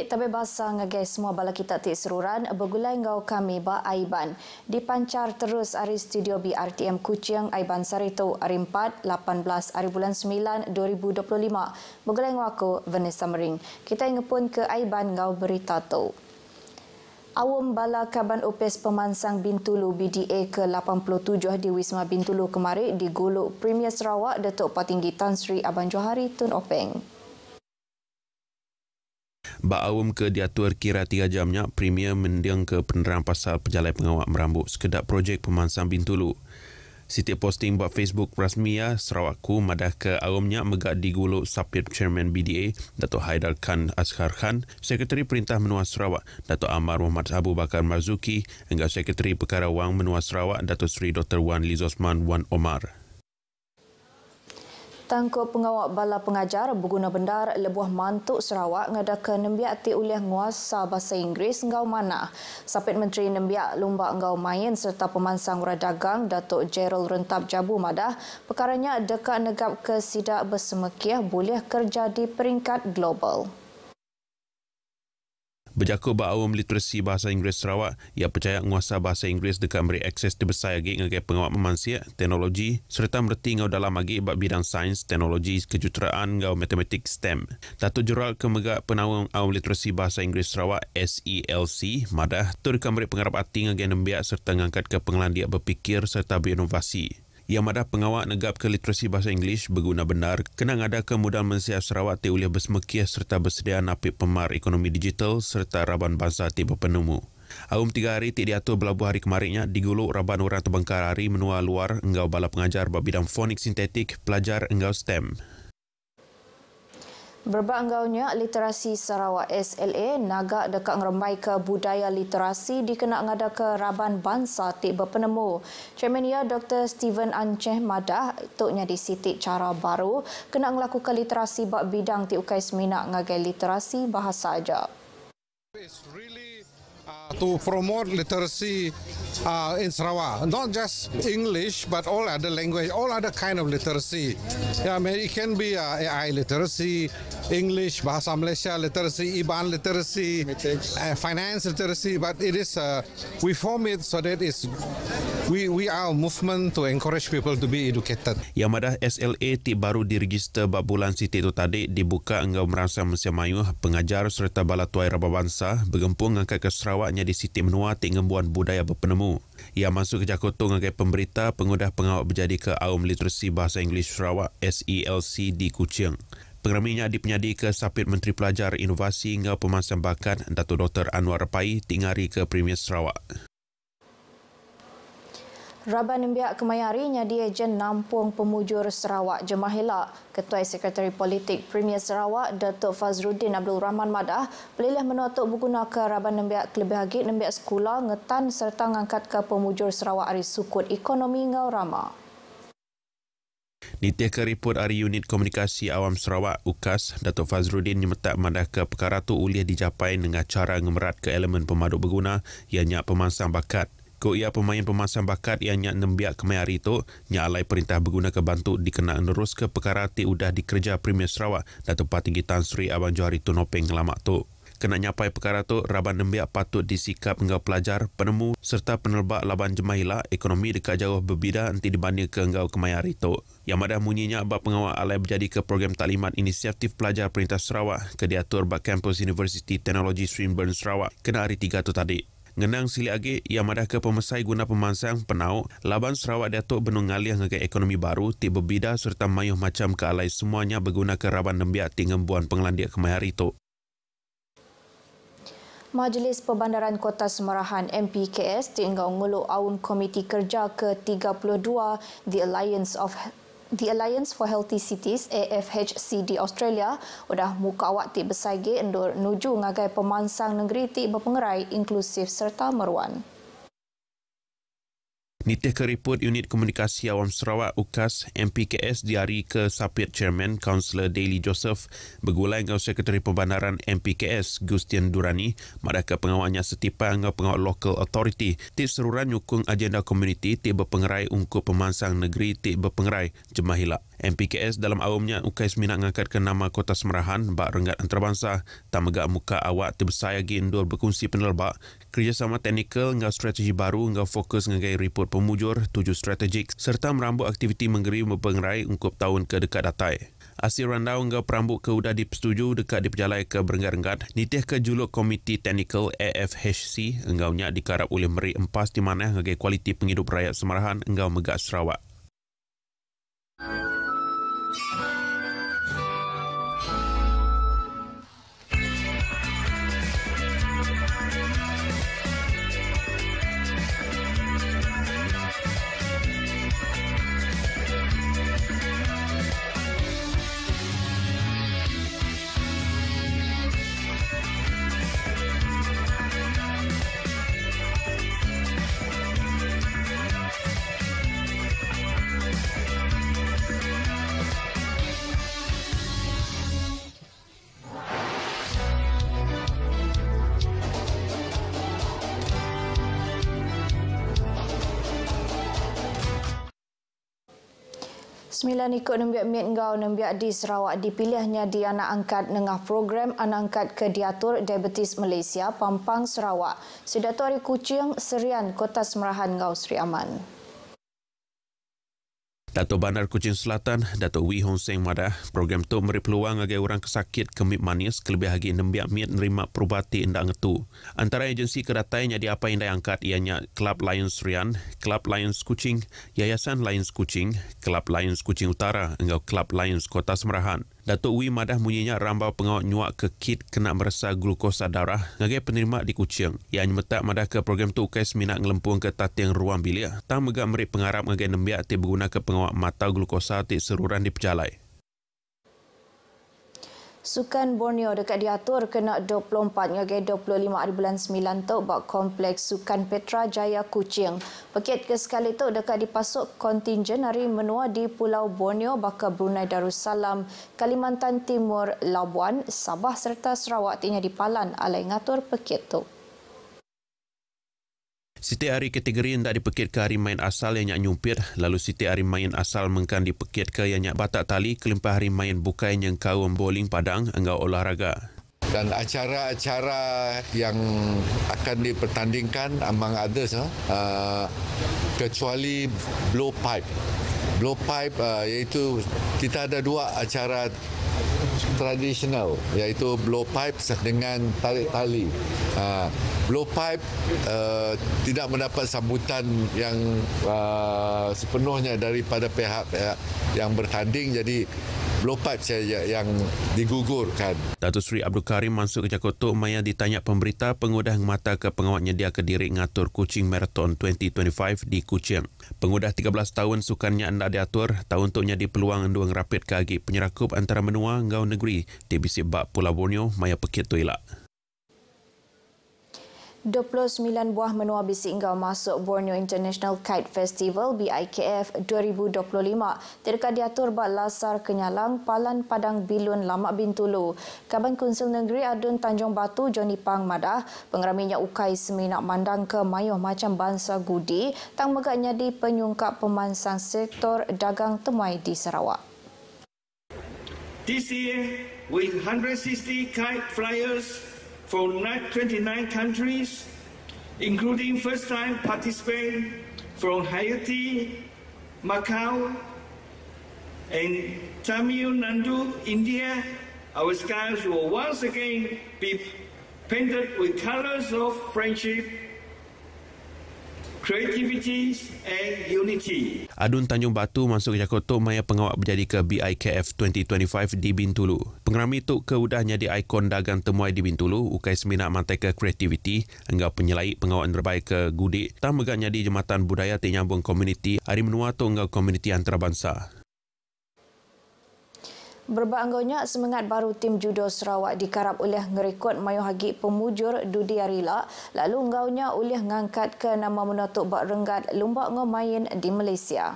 Baik, tapi bahasa ngagai semua bala kita ti seruran bergulai ngau kami ba Aiban. Dipancar terus ari studio BRTM Kuching Aiban Sarito hari 4 18 hari bulan 9 2025. Bergulai ngau aku Vanessa Mering. Kita ingepun ke Aiban ngau berita tu. Awam bala Kaban Opes Pemansang Bintulu BDA ke-87 di Wisma Bintulu kemari di Guluk Premier Sarawak Datuk Patinggi Tan Sri Abang Johari Tun Openg. Ba'awam ke diatur kira 3 jamnya Premier mendiang ke penerang pasal pejalai pengawal merambut sekedar projek Pemansang Bintulu. Setiap posting buat Facebook rasmiya Sarawakku madah ke awamnya megak di Guluk Sapit Chairman BDA Datuk Haidar Khan Azhar Khan, Sekretari Perintah Menua Sarawak Datuk Amar Muhammad Abu Bakar Marzuki hingga Sekretari Perkara Wang Menua Sarawak Datuk Seri Dr. Wan Lizosman Wan Omar. Tangkup pengawal bala pengajar berguna bendar lebuh mantuk Sarawak ngada nembiak ti uliah nguasa bahasa Inggeris ngau mana. Sapit Menteri nembiak lumba ngau main serta pemansang urang dagang Datuk Gerald Rentab Jabu madah perkaranya dekat negap ke sidak bersemekiah boleh kerja di peringkat global. Berjaku ba'awam literasi bahasa Inggeris Sarawak, ia percaya nguasa bahasa Inggeris dekat memberi akses terbesar lagi ngagai pengawal memansia, teknologi, serta merti ngau dalam lagi bab bidang sains, teknologi, kejuruteraan ngau matematik STEM. Datuk Jural Kemegak Penawang Awam Literasi Bahasa Inggeris Sarawak SELC, madah tu dekat memberi pengarap hati ngagai nembiak serta ngangkat ke pengelandiak berfikir serta berinovasi. Yang madah pengawal negap ke literasi bahasa Inggeris berguna benar, kena ngada ke modal Malaysia Sarawak ti ulih bersemekiah serta bersedia napik pemar ekonomi digital serta raban bangsa ti berpenemu. Awam 3 hari ti diatur belabuh hari kemarinnya di Guluk Raban Orang Terbengkar hari menua luar enggau bala pengajar bidang fonik sintetik pelajar enggau STEM. Berbak enggaunya literasi Sarawak SLA nagak dekat ngeremai ke budaya literasi dikena ngada ke raban bangsa ti berpenemu. Chairman ia Dr. Steven Anceh madah tuknya disitik cara baru kena melakukan literasi bak bidang ti ukai seminak ngagai literasi bahasa Ajab. To promote literacy in Sarawak, not just English but all other language, all other kind of literacy. Yeah, I mean, it can be AI literacy, English, Bahasa Malaysia literacy, IBAN literacy, finance literacy, but it is we form it so that we are a movement to encourage people to be educated. Yang madah SLA ti baru diregister bab bulan Siti tu tadi dibuka enggau merangsang Malaysia Melayu pengajar serta bala tuai raba bangsa bergempung angkat ke Sarawaknya di Siti Menua ti ngembuan budaya berpenemu. Ia masuk ke Jakarta ngagai pemberita pengudah pengawal berjadi ke Awam Literasi Bahasa Inggeris Sarawak SELC di Kuching. Pengeraminya dipenyadi ke Sapit Menteri Pelajar Inovasi hingga Pemansang Bakat Datuk Dr. Anwar Pai tingari ke Premier Sarawak. Raban Nembiak Kemayari nyadi ejen nampung pemujur Sarawak Jemahilah. Ketua Sekretari Politik Premier Sarawak Datuk Fazruddin Abdul Rahman madah pelilih menutup berguna ke Raban Nembiak kelebih lagi Nembiak sekolah ngetan serta ngangkat ke pemujur Sarawak ari sukut ekonomi ngau rama. Nitih ke report Ari Unit Komunikasi Awam Sarawak UKAS, Datuk Fazruddin nyemetak madah ke perkara tu ulih dicapai dengan cara ngemerat ke elemen pemaduk berguna ianya pemansang bakat. Ko ia pemain pemansang bakat yang nyak nembiak kemayari tu, nyak alai perintah berguna ke bantu dikena nerus ke perkara ti udah dikerja Premier Sarawak Datuk Patinggi Tan Sri Abang Johari Tun Openg ngelamak tu. Kena nyapai perkara tu, Raban Nembiak patut disikap enggau pelajar, penemu serta penerbak laban Jemahilah ekonomi dekat jauh berbeza nanti dibanding ke enggau kemayari tu. Yang madah munyinya bab pengawal alai berjadi ke program taklimat inisiatif pelajar Perintah Sarawak ke diatur bab kampus Universiti Teknologi Swinburne Sarawak kena hari 3 tu tadi. Ngenang sili agi yang madah ke pemesai guna pemansang penau laban Sarawak Datuk benung ngalih ngagai ekonomi baru ti berbida serta mayuh macam ke alai semuanya berguna ke Raban Nembiak ti ngembuan pengelandiak kemayari tu. Majlis Perbandaran Kota Semarahan MPKS tinggal nguluk awam Komiti Kerja ke-32 The Alliance for Healthy Cities AFHC di Australia udah muka awak ti bersaigi endur nuju ngagai pemansang negeri ti berpengerai inklusif serta meruan. Nitih ke report Unit Komunikasi Awam Sarawak UKAS MPKS diari ke Sapit Chairman Kaunselor Daily Joseph bergulai dengan Sekretari Perbandaran MPKS Gustian Durani madah ke pengawalnya setipa dengan pengawal Local Authority ti seruran nyukung agenda komuniti ti berpengerai ungkup pemansang negeri ti berpengerai Jemahilah. MPKS dalam awamnya UKAIS minat ngangkat ke nama Kota Semerahan bak renggat antarabangsa tak megak muka awak terbesar lagi endor berkongsi penerbak kerjasama teknikal ngau strategi baru ngau fokus ngagai report pemujur 7 strategik serta merambut aktiviti menggeri mempengerai ungkup tahun ke dekat datai. Hasil randau ngau perambut ke udah dipersetuju dekat diperjalai ke berenggat-renggat nitih ke juluk Komiti Teknikal AFHC engaunya dikarap oleh Meri Empas di mana ngagai kualiti penghidup rakyat Semerahan engau megak Sarawak. Sembilan ikut nembiak miat ngau nembiak di Sarawak dipilihnya di anak angkat nengah program anak angkat ke diatur Diabetes Malaysia Pampang Sarawak. Sedato Hari Kuching Serian Kota Semerahan ngau Sri Aman. Datuk Bandar Kuching Selatan, Datuk Wee Hong Seng madah, program tu memberi peluang agar orang kesakit kemip manis kelebih lagi nembiak miat nerima perubati indah ngetu. Antara agensi kedatai jadi apa yang diangkat ianya Club Lions Rian, Club Lions Kuching, Yayasan Lions Kuching, Club Lions Kuching Utara, engau Club Lions Kota Semerahan. Datuk Wee madah munyinya rambau pengawal nyuak ke kit kena merasa glukosa darah ngagai penerima di Kuching. Ianya metak madah ke program tu UKAIS minat ngelempung ke tatiang ruang bilik. Tak megak merik pengarap ngagai nembiak ti berguna ke pengawal mata glukosa ti seruran di pejalai. Sukan Borneo dekat diatur kena 24 ngagai 25 hari bulan 9 tu bak kompleks Sukan Petra Jaya Kuching. Paket ke sekali tu dekat dipasuk kontingen hari menua di Pulau Borneo baka Brunei Darussalam, Kalimantan Timur, Labuan, Sabah serta Sarawak tinya di Palan alai ngatur paket tu. Siti hari kategori hendak dipekit ke hari main asal yang nyak nyumpit, lalu siti hari main asal mengkan dipekit ke yang nyak batak tali kelimpah hari main bukai yang kaum bowling padang enggau olahraga. Dan acara-acara yang akan dipertandingkan among others kecuali blow pipe. Blow pipe iaitu kita ada dua acara tradisional iaitu blow pipe dengan tarik tali. Blow pipe tidak mendapat sambutan yang sepenuhnya daripada pihak yang bertanding, jadi blow pipe saja yang digugurkan. Datuk Seri Abdul Karim masuk ke Jakarta maya ditanya pemberita pengudah mata ke pengawat nyedia ke diri ngatur Kuching Marathon 2025 di Kuching. Pengudah 13 tahun sukannya hendak diatur tahun untuknya di peluang enduang rapid kagi penyerakup antara menua ngau negeri di bisik bak Pulau Borneo maya pekit tu elak. 29 buah menua bisik ngau masuk Borneo International Kite Festival BIKF 2025. Terdekat diatur bak Lasar Kenyalang, Palan Padang Bilun, Lamak Bintulu. Kaban Konsul Negeri Adun Tanjung Batu Johnny Pang madah, pengeraminya UKAIS seminak mandang ke mayuh macam bangsa gudi, tang megaknya di penyungkap pemansang sektor dagang temai di Sarawak. This year, with 160 kite flyers from 29 countries, including first-time participants from Haiti, Macau, and Tamil Nadu, India, our skies will once again be painted with colors of friendship, creativity and unity. Adun Tanjung Batu masuk Jakarta maya pengawak berjadi ke BIKF 2025 di Bintulu. Pengerami itu ke udahnya di ikon dagang temuai di Bintulu, UKAIS minat mantai ke kreativiti, enggak penyelaik pengawak terbaik ke Gudik, tak megaknya di Jematan Budaya Tinyambung Komuniti, hari menua tu enggak komuniti antarabangsa. Berbanggonya semangat baru tim judo Sarawak dikarap oleh ngerekod mayuh hagi pemujur Dudi Arila, lalu ngaunya oleh ngangkat ke nama menutup bak renggat lumba ngau main di Malaysia.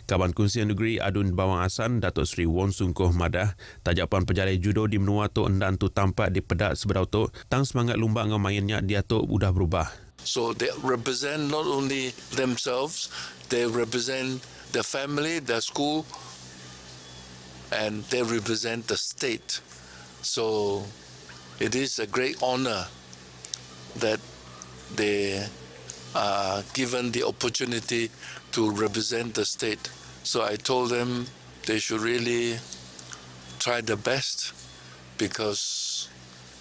Kaban Kunsian Negeri Adun Bawang Asan Datuk Seri Won Sungkoh madah, tajapan pejalai judo di menua tu endan tu tampak di pedak sebedau tu, tang semangat lumba ngau mainnya dia tu sudah berubah. So they represent not only themselves, they represent the family, the school, and they represent the state. So it is a great honor that they are given the opportunity to represent the state. So I told them they should really try their best because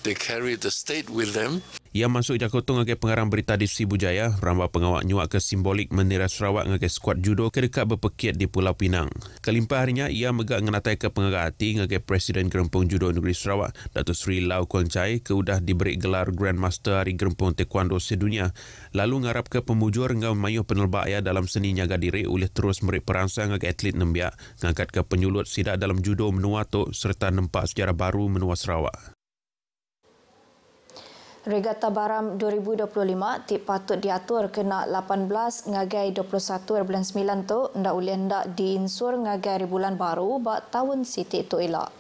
they carry the state with them. Ia masuk Jakarta ngagai pengarang berita di Sibujaya, rambah pengawak nyuak ke simbolik bendera Sarawak ngagai skuad judo ke dekat berpekit di Pulau Pinang. Kelimpah harinya, ia megak ngenatai ke pengarah hati ngagai Presiden Gerempung Judo Negeri Sarawak, Datuk Seri Lau Kuang Chai, ke udah diberi gelar Grandmaster Hari Gerempung Taekwondo Sedunia. Lalu ngarap ke pemujur ngau mayuh penelbak ia dalam seni nyaga diri oleh terus merik perangsang ngagai atlet nembiak, ngangkat ke penyulut sidak dalam judo menua tok serta nempak sejarah baru menua Sarawak. Regata Baram 2025 tip patut diatur kena 18 ngagai 21/9 tu ndak ulih ndak diinsur ngagai bulan baru bak tahun siti tu elak.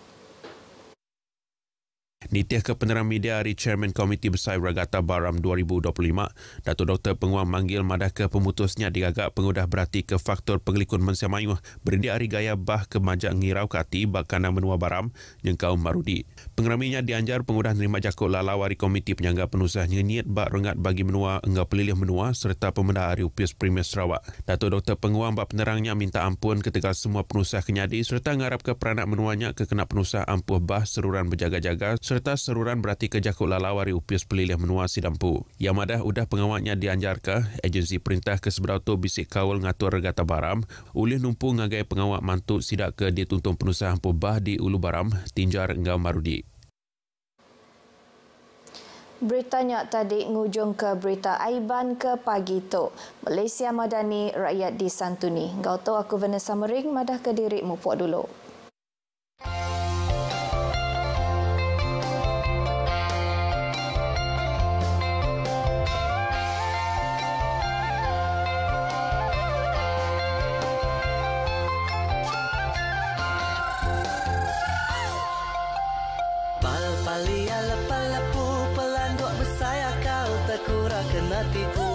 Nitih ke penerang media hari Chairman Komiti Besar Regata Baram 2025, Datuk Dr. Penguang manggil madah ke pemutusnya digagak pengudah berarti ke faktor pengelikun Mensia Mayuh berendi hari gaya bah ke majak ngirau kati bakana menua Baram yang kaum Marudi. Pengeraminya dianjar pengudah nerima jakut lalau hari Komiti Penyangga Penusah niat bak rengat bagi menua enggau pelilih menua serta pemendah hari UPS Premier Sarawak. Datuk Dr. Penguang bak penerangnya minta ampun ketika semua penusah kenyadi serta ngarap ke peranak menuanya ke kena penusah ampuh bah seruran berjaga-jaga serta seruran berarti ke jakut lalawari UPS pelilih menua Sidampu. Yang madah udah pengawatnya dianjar ke agensi perintah ke seberau tu bisik kawal ngatur Regata Baram ulih numpu ngagai pengawat mantuk sidak ke dituntung penusah ampuh bah di Ulu Baram tinjar enggau Marudi. Beritanya tadi ngujung ke berita Aiban ke pagi tu. Malaysia Madani, rakyat disantuni. Kau tahu aku Vanessa Mering, madah ke diri mupuk dulu. Kena tipu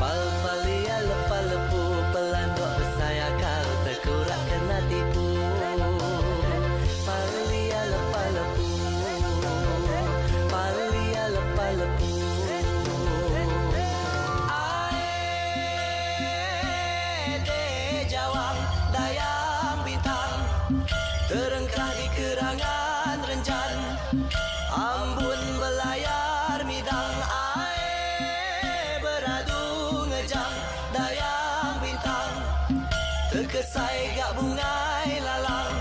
Pal-palia lepa-lepu Pelanduk bersaya kau terkurak kena tipu Palia lepa-lepu Palia lepa-lepu Ae jawang dayang bintang Terengkah di kerangan renjan Ambun belayar midang dayang bintang terkesai gak bungai lalang